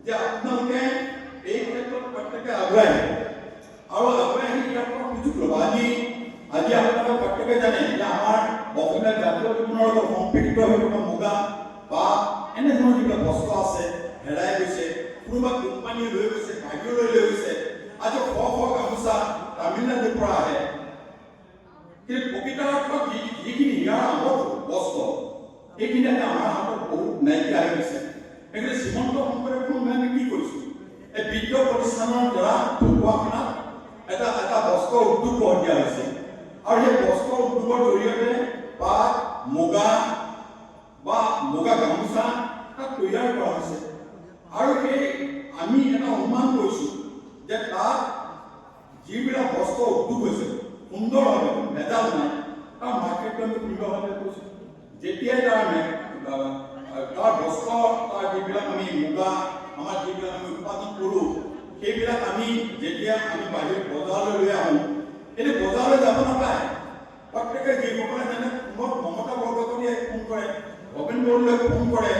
যে আপোনালোকে এই ক্ষেত্ৰত প্ৰত্যেকে আগুৱাই আহিব আৰু আগুৱাই আহি ইয়াৰ পৰা সুযোগ ল'ব। আজি আপোনালোকে প্ৰত্যেকে জানে যে আমাৰ অসমীয়া জাতীয় জীৱনৰ লগত সম্পৃক্ত হৈ থকা মুগা বা এনেধৰণৰ যিবিলাক বস্ত্ৰ আছে হেৰাই গৈছে, কোনোবা কোম্পানীয়ে লৈ গৈছে, বাহিৰলৈ লৈ গৈছে। আজি শ গামোচা তামিলনাডুৰ পৰা আহে, কিন্তু প্ৰকৃত অৰ্থত যিখিনি ইয়াৰ আগত বস্ত্ৰ এইখিনি আমাৰ হাতত বহুত নাইকিয়া হৈ গৈছে। সেইকাৰণে শ্ৰীমন্ত শংকৰদেৱ সংঘই আমি কি কৰিছোঁ, এই বিদ্য প্ৰতিষ্ঠানৰ দ্বাৰা ঢকুৱাখানাত এটা বস্ত্ৰ উদ্যোগ গঢ় দিয়া হৈছে আৰু সেই বস্ত্ৰ উদ্যোগৰ জৰিয়তে পাট, মুগা বা মুগা গামোচা তৈয়াৰ কৰা হৈছে আৰু সেই আমি এটা অনুমান কৰিছোঁ যে তাত যিবিলাক বস্ত্ৰ উদ্যোগ হৈছে সুন্দৰভাৱে ভেজাল নাই তাৰ মাৰ্কেটটো আমি সুন্দৰভাৱে কৈছোঁ যেতিয়াই তাৰ বস্ত্ৰ তাৰ যিবিলাক আমি মুগা আমাৰ যিবিলাক আমি উৎপাদন কৰোঁ সেইবিলাক আমি যেতিয়া আমি বাহিৰ বজাৰলৈ লৈ আহোঁ এতিয়া বজাৰলৈ যাব নাপায় প্ৰত্যেকে যিসকলে যেনে মোক মমতা বৰদলৈয়ে ফোন কৰে ভৱেন বৰদলৈয়ে ফোন কৰে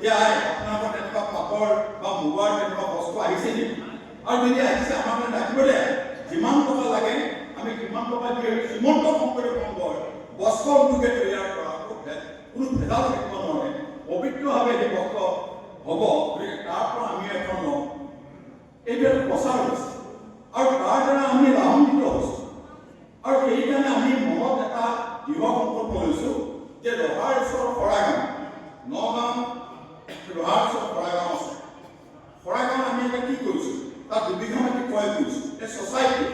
যে আপোনালোকৰ তেনেকুৱা পাটৰ বা মুগাৰ তেনেকুৱা বস্তু আহিছে নেকি আৰু যদি আহিছে আমাক ৰাখিব দে যিমান টকা লাগে আমি কিমান টকা দি শ্ৰীমন্ত শংকৰদেৱ সংঘৰ বস্ত্ৰ উদ্যোগে তৈয়াৰ কৰা কোনো ভেজাল থাকিব নোৱাৰে পবিত্ৰভাৱে সেই বস্ত্ৰ হ'ব গতিকে তাৰ পৰা আমি এখন লওঁ এইবিলাক প্ৰচাৰ হৈছে আৰু তাৰ দ্বাৰা আমি লাভান্বিত হৈছোঁ আৰু সেইকাৰণে আমি মনত এটা দৃঢ় সংকল্প লৈছোঁ যে ৰহাৰ ওচৰৰ শৰাইগাঁও নগাঁও ৰহাৰ ওচৰত শৰাইগাঁও আছে শৰাইগাঁৱত আমি এতিয়া কি কৰিছোঁ তাত দুবিঘা মাটি ক্ৰয় কৰিছোঁ এই ছ'চাইটি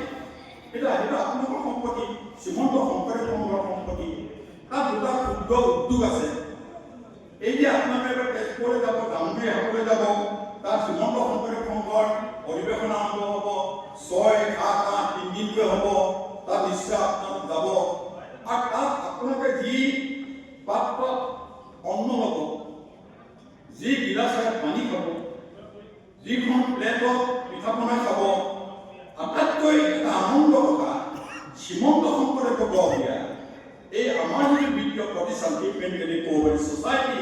এতিয়া আপোনালোকৰ সম্পত্তি শ্ৰীমন্ত শংকৰদেৱ সংঘৰ সম্পত্তি তাত দুটা ক্ষুদ্ৰ উদ্যোগ আছে এই যে আপোনালোকে এবাৰ তেজপুৰলৈ যাব জামুগুৰি হাটলৈ যাব তাত শ্ৰীমন্ত শংকৰদেৱ সংঘৰ অধিৱেশন আৰম্ভ হ'ব 6, 7, 8 তিনিদিনকৈ হ'ব তাত নিশ্চয় আপোনালোক যাব আৰু তাত আপোনালোকে যি পাত্ৰত অন্ন ল'ব যি গিলাচেৰে পানী খাব যিখন প্লেটত পিঠা পনা খাব আটাইতকৈ এটা আনন্দ কথা শ্ৰীমন্ত শংকৰদেৱ গঢ় দিয়া এই আমাৰ যি বিত্তীয় প্ৰতিষ্ঠান ডিপেণ্ডেণ্ট কোঅপাৰেটিভ ছ'চাইটি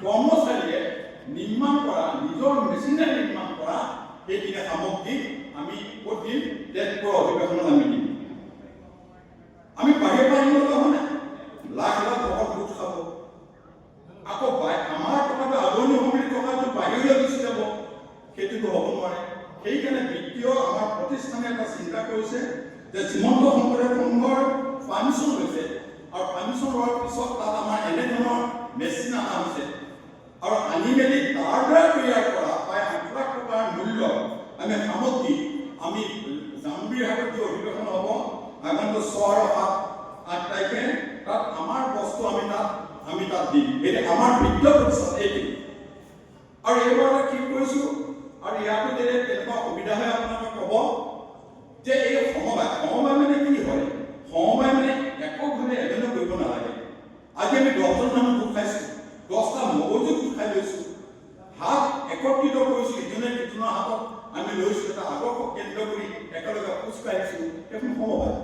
কৰ্মচাৰীয়ে নিৰ্মাণ কৰা নিজৰ মেচিনেৰে নিৰ্মাণ কৰা সেইখিনি সামগ্ৰী আমি প্ৰতি তেজপুৰৰ অধিৱেশনত আমি দিম আমি বাহিৰৰ পৰা আনিব লগা হোৱা নাই লাখ লাখ টকা গোট খাব আকৌ আমাৰ টকাটো আদৰণি সমিতিৰ টকাটো বাহিৰলৈ গুচি যাব সেইটোতো হ'ব নোৱাৰে সেইকাৰণে বিত্তীয় আমাৰ প্ৰতিষ্ঠানে এটা চিন্তা কৰিছে যে শ্ৰীমন্ত শংকৰদেৱ সংঘৰ পাৰ্মিশ্যন হৈছে আৰু পাৰ্মিশ্যন লোৱাৰ পিছত তাত আমাৰ এনেধৰণৰ মেচিন অনা হৈছে আৰু আনি মেলি তাৰ দ্বাৰা তৈয়াৰ কৰা প্ৰায় 8 লাখ টকাৰ মূল্য আমি সামগ্ৰী আমি জামুগুৰি হাটত যি অধিৱেশন হ'ব আগন্তুক 6 আৰু 8 তাৰিখে তাত আমাৰ বস্তু আমি তাত দিম এই আমাৰ বিত্তীয় প্ৰতিষ্ঠান এইটো আৰু এইবাৰ কি কৰিছোঁ আৰু ইয়াতো যদি তেনেকুৱা সুবিধা হয় আপোনালোকে ক'ব যে এই সমবায় মানে কি হয় সমবায় মানে এককভাৱে এজনে কৰিব নালাগে আজি আমি 10জন মানুহ গোট খাইছোঁ 10টা মগজু গোট খাই লৈছোঁ হাত একত্ৰিত কৰিছোঁ ইজনে সিজনৰ হাতত আমি লৈছোঁ এটা আদৰ্শ কেন্দ্ৰ কৰি একেলগে খোজ কাঢ়িছোঁ এখন সমবায়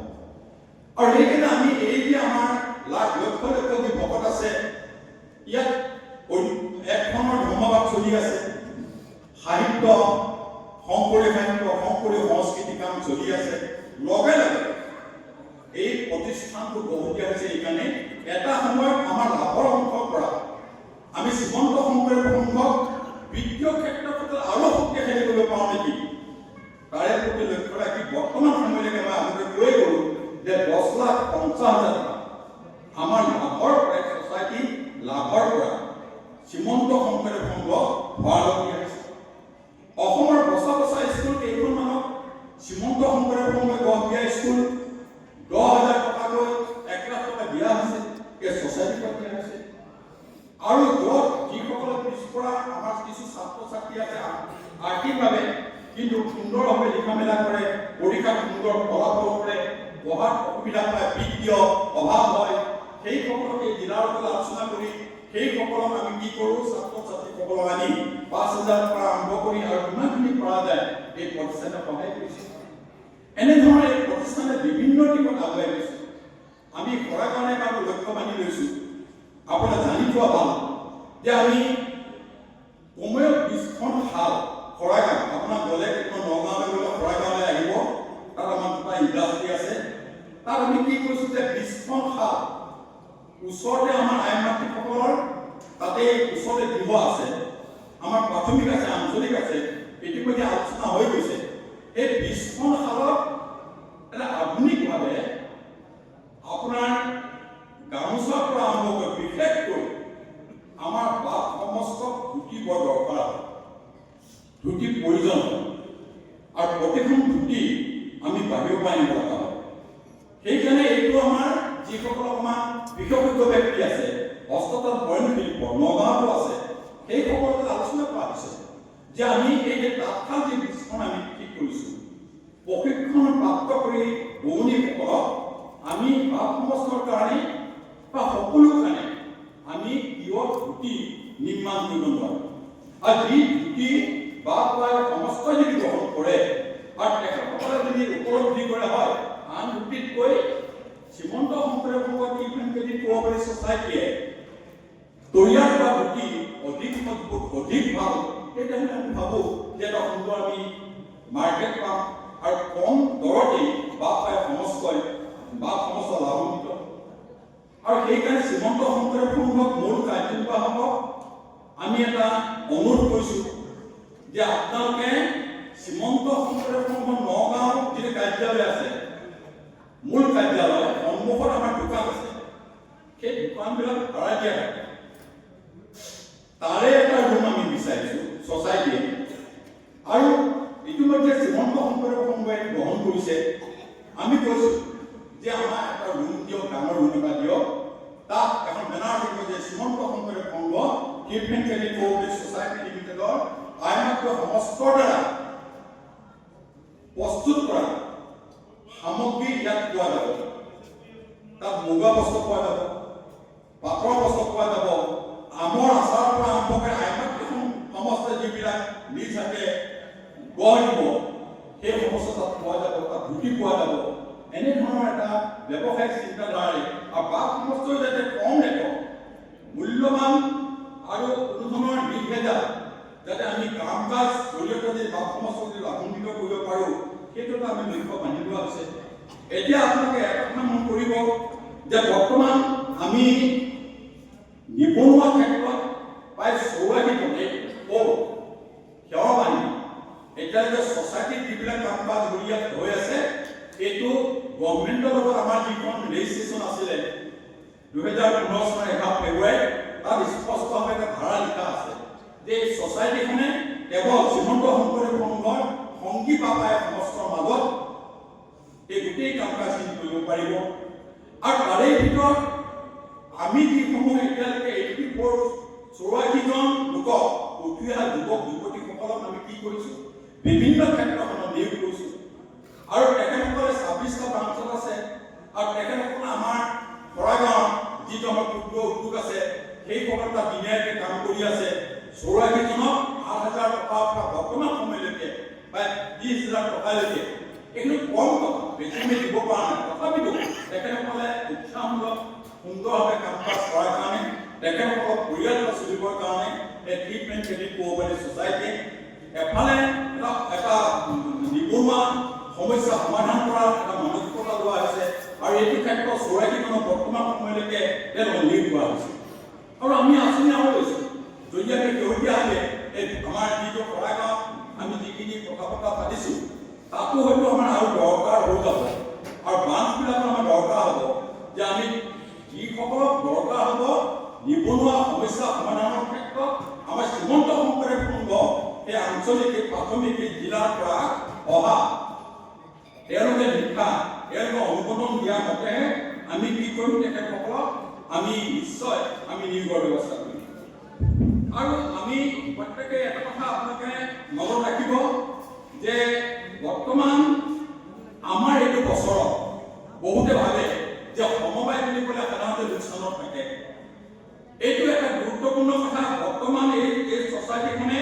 আৰু সেইকাৰণে আমি এই যে আমাৰ লাখ লক্ষ লক্ষ যি ভকত আছে ইয়াত একখনৰ ধৰ্মভাৱ চলি আছে সাহিত্য শংকৰী সংস্কৃতি কাম চলি আছে লগে লগে এই প্ৰতিষ্ঠানটো গঢ়ি দিয়া হৈছে এইকাৰণে এটা সময়ত আমাৰ লাভৰ অংশৰ পৰা আমি শ্ৰীমন্ত শংকৰদেৱ সংঘক বিত্তীয় ক্ষেত্ৰত আৰু শক্তিশালী কৰিব পাৰোঁ নেকি তাৰে প্ৰতি লক্ষ্য ৰাখি বৰ্তমান সময়লৈকে মই আগতে কৈ গ'লোঁ যে 10,50,000 টকা আমাৰ লাভৰ পৰা ছ'চাইটি লাভৰ পৰা শ্ৰীমন্ত শংকৰদেৱ সংঘ ভঁৰালত দিয়া হৈছে অসমৰ বছা স্কুল কেইখনমানক শ্ৰীমন্ত শংকৰদেৱ সংঘই গঢ় দিয়া স্কুল 10,000 টকাকৈ 1 লাখ টকা দিয়া হৈছে এই ছ'চাইটিৰ পৰা দিয়া হৈছে আৰু য'ত যিসকলে পিছপৰা আমাৰ কিছু ছাত্ৰ ছাত্ৰী আছে আৰ্থিকভাৱে কিন্তু সুন্দৰভাৱে লিখা মেলা কৰে পৰীক্ষাত সুন্দৰ ফলাফল কৰে পঢ়াত অসুবিধা পায় বিত্তীয় অভাৱ হয় সেইসকলক এই জিলাৰ লগত আলোচনা কৰি সেইসকলক আমি কি কৰোঁ ছাত্ৰ ছাত্ৰীসকলক আনি 5,000 পৰা আৰম্ভ কৰি আৰু কিমানখিনি পৰা যায় এই প্ৰতিষ্ঠানে সহায় কৰিছে এনেধৰণে এই প্ৰতিষ্ঠানে বিভিন্ন দিশত আগুৱাই গৈছে আমি কৰাৰ কাৰণে বাৰু লক্ষ্য বান্ধি লৈছোঁ আপোনাক জানি থোৱা ভাল যে আমি কমেও 20খন শাল শৰাইগাঁও আপোনাক গ'লে কেতিয়াবা নগাঁৱলৈ গ'লে শৰাইগাঁৱলৈ আহিব তাত আমাৰ দুটা ইণ্ডাষ্ট্ৰী আছে তাত আমি কি কৰিছোঁ যে 20খন শাল ওচৰতে আমাৰ আই মাতৃসকলৰ তাতে ওচৰতে গৃহ আছে আমাৰ প্ৰাথমিক আছে আঞ্চলিক আছে ইতিমধ্যে আলোচনা হৈ গৈছে এই 20খন শালত এটা আধুনিকভাৱে আপোনাৰ গামোচাৰ পৰা আৰম্ভ কৰি বিশেষকৈ আমাৰ বাপ সমস্ত ধুতি বৰ দৰকাৰ ধুতি প্ৰয়োজন আৰু প্ৰতিখন ধুতি আমি বাহিৰৰ পৰা আনিব লগা হয় সেইকাৰণে এইটো আমাৰ যিসকল অকণমান বিশেষজ্ঞ ব্যক্তি আছে হস্ততাঁত বয়ন শিল্প নগাঁৱতো আছে সেই সকলোতে আলোচনা কৰা হৈছে যে আমি এই যে তাঁতশাল যে বীজখন আমি ঠিক কৰিছোঁ, প্ৰশিক্ষণ প্ৰাপ্ত কৰি বোৱনীসকলক আমি ভাৱ সমাজৰ কাৰণে বা সকলো কাৰণে আমি পিয়ৰ ধুতি নিৰ্মাণ কৰিব নোৱাৰোঁ। আৰু যি ধুতি বা সমস্তই যদি গ্ৰহণ কৰে আৰু তেখেতসকলে যদি উপলব্ধি কৰা হয় আন ধুতিতকৈ শ্ৰীমন্ত শংকৰদেৱ সংঘৰ টিউশ্যন ক্ৰেডিট কোঅপাৰেটিভ ছ'চাইটিয়ে তৈয়াৰ কৰা ধুতি অধিক মজবুত, অধিক ভাল, তেতিয়াহ'লে আমি ভাবোঁ যে এটা সুন্দৰ আমি মাৰ্কেট পাম আৰু কম দৰতেই বা সমস্ত লাভান্বিত। আৰু সেইকাৰণে শ্ৰীমন্ত শংকৰদেৱ সংঘক মূল কাৰ্যনিৰ্বাহকক আমি এটা অনুৰোধ কৰিছোঁ যে আপোনালোকে শ্ৰীমন্ত শংকৰদেৱ সংঘৰ নগাঁও যিটো কাৰ্যালয় আছে, মূল কাৰ্যালয় সন্মুখত আমাৰ দোকান আছে, সেই দোকানবিলাক ভাড়া দিয়া থাকে। তাৰে এটা ৰুম আমি বিচাৰিছোঁ ছ'চাইটিয়ে। আৰু ইতিমধ্যে শ্ৰীমন্ত শংকৰদেৱ সংঘই গ্ৰহণ কৰিছে। আমি কৈছোঁ যে আমাৰ এটা ৰুম দিয়ক, ডাঙৰ ৰুম এটা দিয়ক, তাত এখন বেনাৰ থাকিব যে শ্ৰীমন্ত শংকৰদেৱ সংঘ টিউশ্যন ক্ৰেডিট কোঅপাৰেটিভ ছ'চাইটি লিমিটেডৰ আইনজ্ঞ সংস্থাৰ দ্বাৰা প্ৰস্তুত কৰা সামগ্ৰী ইয়াত পোৱা যাব। তাত মুগা বস্ত্ৰ পোৱা যাব, পাটৰ বস্ত্ৰ পোৱা যাব, আমৰ আচাৰৰ পৰা আৰম্ভ কৰি আইনজ্ঞ সংস্থাই যিবিলাক নিজ হাতে গঢ় দিব সেই সমস্ত তাত পোৱা যাব, তাত ধুতি পোৱা যাব। এনেধৰণৰ এটা ব্যৱসায়িক চিন্তাধাৰাৰে আৰু বাপ সমস্তই যাতে কম ৰেটত মূল্যৱান আৰু কোনো ধৰণৰ নিৰ্ভেজাল যাতে আমি কাম কাজ জৰিয়তে যদি বাপ সমস্তক যদি লাভান্বিত কৰিব পাৰোঁ, সেইটো এটা আমি লক্ষ্য বান্ধি লোৱা হৈছে। এতিয়া আপোনালোকে এটা কথা মন কৰিব যে বৰ্তমান আমি নিবনুৱা ক্ষেত্ৰত প্ৰায় 84জনে সেৱা বাহিনী এতিয়ালৈকে ছ'চাইটিত যিবিলাক কাম কাজ জড়িত হৈ আছে, এইটো গভৰ্ণমেণ্টৰ লগত আমাৰ যিখন ৰেজিষ্ট্ৰেশ্যন আছিলে 2015 চনৰ 11 ফেব্ৰুৱাৰী, তাত স্পষ্টভাৱে এটা ধাৰা লিখা আছে যে এই ছ'চাইটিখনে কেৱল শ্ৰীমন্ত শংকৰদেৱ সংঘৰ সংগী পাপাই সমস্তৰ মাজত এই গোটেই কাম কাজখিনি কৰিব পাৰিব। আৰু তাৰে ভিতৰত আমি যিসমূহ এতিয়ালৈকে 84জন লোকক উঠি অহা যুৱক যুৱতীসকলক আমি কি কৰিছোঁ, বিভিন্ন ক্ষেত্ৰখনত নিয়োগ কৰিছোঁ। আৰু তেখেতসকলে 26টা ব্ৰাঞ্চত আছে। আৰু তেখেতসকলে আমাৰ খৰাগাঁৱৰ যিটো আমাৰ ক্ষুদ্ৰ উদ্যোগ আছে সেইসকলে তাত দিনীয়াকৈ কাম কৰি আছে। 84জনক 8,000 টকাৰ পৰা বৰ্তমান সময়লৈকে প্ৰায় 30,000 টকালৈকে, এইখিনি কম টকা, বেছি আমি দিব পৰা নাই। তথাপিতো তেখেতসকলে উৎসাহমূলক সুন্দৰভাৱে কাম কাজ কৰাৰ কাৰণে, তেখেতসকলক পৰিয়াল চলিবৰ কাৰণে এই টিউশ্যন ক্ৰেডিট কোঅপাৰেটিভ ছ'চাইটিয়ে এফালে এটা নিবনুৱা সমস্যা সমাধান কৰাৰ এটা মানসিকতা লোৱা হৈছে। আৰু এইটো ক্ষেত্ৰত 84জনক বৰ্তমান সময়লৈকে তেওঁলোকক নিয়োগ কৰা হৈছে। আৰু আমি আঁচনি আৰু লৈছোঁ, যদি আমি শেহতীয়াভাৱে এই আমাৰ যিটো খৰাগাঁৱত আমি যিখিনি কথা বতৰা পাতিছোঁ, তাতো হয়তো আমাৰ আৰু দৰকাৰ হৈ যাব। আৰু ব্ৰাঞ্চবিলাকৰ আমাৰ দৰকাৰ হ'ব যে আমি যিসকলক দৰকাৰ হ'ব নিবনুৱা সমস্যা সমাধানৰ ক্ষেত্ৰত আমাৰ শ্ৰীমন্ত শংকৰদেৱ সংঘ সেই আঞ্চলিক প্ৰাথমিক জিলাৰ পৰা অহা তেওঁলোকে লিখা, তেওঁলোকে অনুমোদন দিয়া মতেহে আমি কি কৰিম, তেখেতসকলক আমি নিশ্চয় আমি নিয়োগৰ ব্যৱস্থা কৰিম। আৰু আমি প্ৰত্যেকে এটা কথা আপোনালোকে মনত ৰাখিব যে বৰ্তমান আমাৰ এইটো বছৰত বহুতে ভাবে যে সমবায় বুলি ক'লে সাধাৰণতে লোকচানত থাকে। এইটো এটা গুৰুত্বপূৰ্ণ কথা। বৰ্তমান এই ছ'চাইটিখনে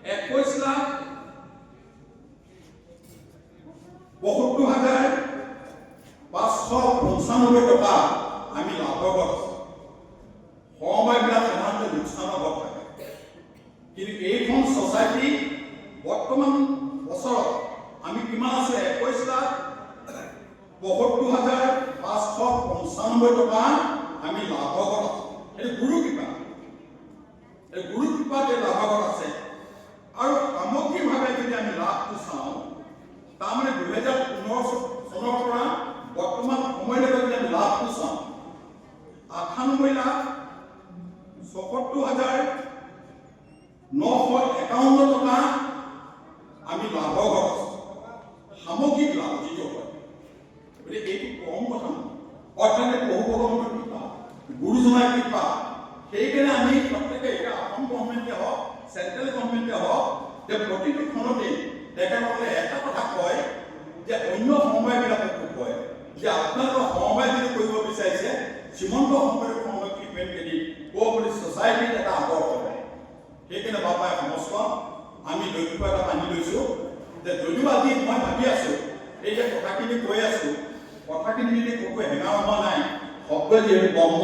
21,72,595 টকা আমি লাভৱান আছোঁ। সমবায়বিলাক সাধাৰণতে লোকচানত থাকে। কিন্তু এইখন ছ'চাইটি বৰ্তমান বছৰত আমি কিমান আছোঁ, 21,72,595 টকা আমি লাভৱান আছোঁ। এইটো গুৰু কৃপা, এই গুৰু কৃপাতে লাভৱান আছে। আৰু সামগ্ৰিকভাৱে যদি আমি লাভটো চাওঁ, তাৰমানে 2015 চনৰ পৰা বৰ্তমান সময়লৈকে যদি আমি লাভটো চাওঁ, 98,74,951 টকা আমি লাভৱান আছোঁ। সামগ্ৰিক লাভ যিটো হয়, গতিকে এইটো কম কথা নহয়। অৰ্থাৎ প্ৰভু ভগৱানৰ কৃপা, গুৰুজনাৰ কৃপা। সেইকাৰণে আমি প্ৰত্যেকে অসম গভৰ্ণমেণ্ট তেখেতসকলে এটা কথা কয় যে অন্য সময়বিলাকতো কয় যে আপোনালোকৰ সমবায় যদি কৰিব বিচাৰিছে শ্ৰীমন্ত শংকৰদেৱ সংৰক্ষিত ইভেণ্ট কোঅপাৰেটিভ ছ'চাইটিত এটা আদৰ্শ হয়। সেইকাৰণে বাবাই সমস্ত আমি লক্ষ্য এটা বান্ধি লৈছোঁ যে যদিও আজি মই ভাবি আছোঁ এই যে কথাখিনি কৈ আছোঁ কথাখিনি যদি ক'তো হেঙা হোৱা নাই শব্দ যিহেতু ব্ৰহ্ম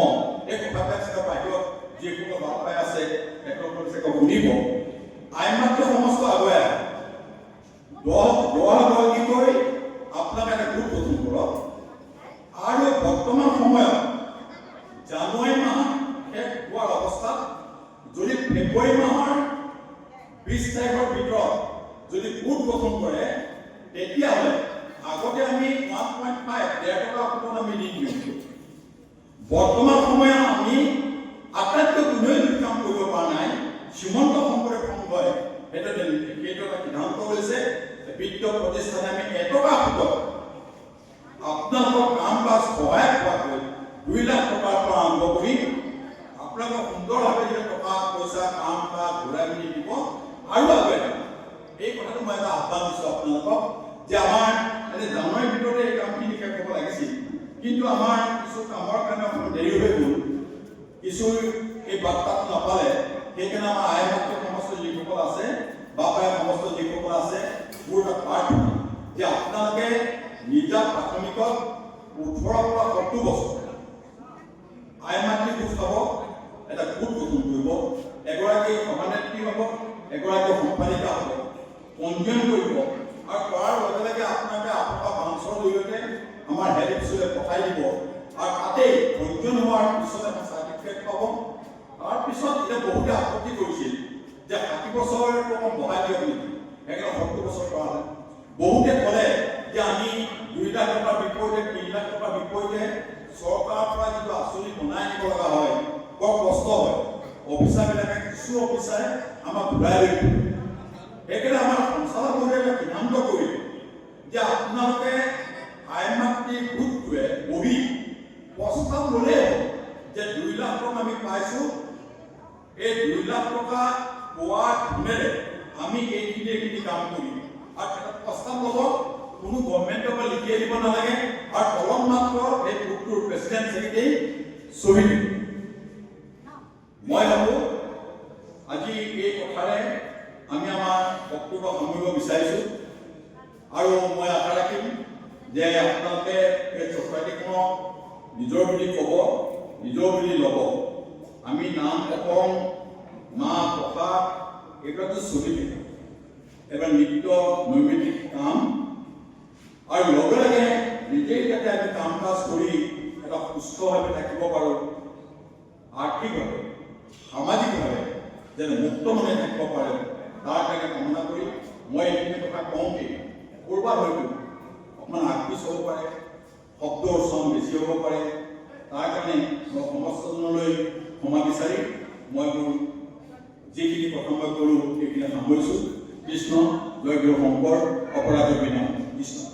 এই কথাবিলাক চাগে বাহিৰত যিসকল বাবাই আছে তেখেতসকলে চাগে শুনিব আইনমাত্ৰ সমস্ত আগুৱাই আহে দহ কৈ আপোনাক এটা গ্ৰুপ গঠন কৰক আৰু বৰ্তমান সময়ত জানুৱাৰী মাহ শেষ হোৱাৰ অৱস্থাত যদি ফেব্ৰুৱাৰী মাহৰ 20 তাৰিখৰ ভিতৰত যদি গোট গঠন কৰে তেতিয়াহ'লে আগতে আমি 1.5 টকা সুতত আমি দি দিওঁ। বৰ্তমান সময়ত আমি আটাইতকৈ কোনোৱে কাম কৰিব পৰা নাই শ্ৰীমন্ত শংকৰদেৱ সংঘই সেইটো এটা সিদ্ধান্ত লৈছে বিত্ত প্ৰতিষ্ঠানে আমি 1 টকা সুতত আপোনালোকৰ কাম কাজ সহায় হোৱাকৈ 2 লাখ টকাৰ পৰা আৰম্ভ কৰি আপোনালোকক সুন্দৰভাৱে যদি টকা পইচা কাম কাজ ঘূৰাই মেলি দিব আৰু আগুৱাই যাব। এই কথাটো মই এটা আহ্বান দিছোঁ আপোনালোকক যে আমাৰ এনে জানুৱাৰীৰ ভিতৰতে এই কামখিনি শেষ হ'ব লাগিছিল কিন্তু আমাৰ কিছু কামৰ কাৰণে অকণ দেৰি হৈ গ'ল কিছু এই বাৰ্তাটো নাপালে সেইকাৰণে আমাৰ আইমাত্ৰ সমস্ত যিসকল আছে বাবাই সমস্ত যিসকল আছে মোৰ এটা প্ৰাৰ্থনা যে আপোনালোকে নিজা প্ৰাথমিকত 18 পৰা 70 বছৰ আইমাতৃ গোট হ'ব এটা গোট গঠন কৰিব এগৰাকী সভানেত্ৰী হ'ব এগৰাকী সম্পাদিকা হ'ব পঞ্জীয়ন কৰিব আৰু কৰাৰ লগে লগে আপোনালোকে আপোনাৰ বাঞ্চৰ জৰিয়তে আমাৰ হেড অফিচলৈ পঠাই দিব আৰু তাতেই পঞ্জীয়ন হোৱাৰ পিছত এখন চাৰ্টিফিকেট পাব। তাৰপিছত এতিয়া বহুতে আপত্তি কৰিছিল যে 60 বছৰটো অকণ বঢ়াই দিয়ক নেকি সেইকাৰণে 70 বছৰ কৰা হয়। বহুতে ক'লে যে আমি 2 লাখ টকাৰ বিপৰীতে 3 লাখ টকাৰ বিপৰীতে চৰকাৰৰ পৰা যিটো আঁচনি বনাই দিব লগা হয় বৰ কষ্ট হয় অফিচাৰবিলাকে কিছু অফিচাৰে আমাক ঘূৰাই লৈ দিয়ে। সেইকাৰণে আমাৰ সঞ্চালকসকলে এটা সিদ্ধান্ত কৰিলে যে আপোনালোকে আইনমাতৃ গোটটোৱে বহি প্ৰস্তাৱ ল'লেই হ'ল যে 2 লাখ টকা আমি পাইছোঁ এই 2 লাখ টকা পোৱাৰ ধনেৰে আমি এইখিনি কাম কৰিম আৰু এটা প্ৰস্তাৱ ল'ব কোনো গভৰ্ণমেণ্টৰ পৰা লিখি দিব নালাগে আৰু তলত মাত্ৰ এই গ্ৰুপটোৰ প্ৰেচিডেণ্ট ছেক্ৰেটাৰী চহী দিব। মই ভাবোঁ আজি এই কথাৰে আমি আমাৰ বক্তব্য সামৰিব বিচাৰিছোঁ আৰু মই আশা ৰাখিম যে আপোনালোকে এই ছ'চাইটিখনক নিজৰ বুলি ক'ব নিজৰ বুলি ল'ব। আমি নাম প্ৰসংগ মাহ প্ৰসাদ এইবিলাকতো চলি থাকে এবাৰ নিত্য নৈমিত্তিক কাম আৰু লগে লগে নিজেই যাতে আমি কাম কাজ কৰি এটা সুস্থভাৱে থাকিব পাৰোঁ আৰ্থিকভাৱে সামাজিকভাৱে যেনে মুক্ত মনে থাকিব পাৰে তাৰ কাৰণে কামনা কৰি মই এইখিনি কথা কওঁতেই ক'ৰবাত হয়তো অকণমান আগপিছ হ'ব পাৰে শব্দৰ উচ্চাৰণ বেছি হ'ব পাৰে তাৰ কাৰণে মই সমস্তজনলৈ ক্ষমা বিচাৰি মই মোৰ যিখিনি কথা মই কৰোঁ সেইখিনি সামৰিছোঁ। কৃষ্ণ জয় গুৰু শংকৰ অপৰাধ বিনাশ কৃষ্ণ।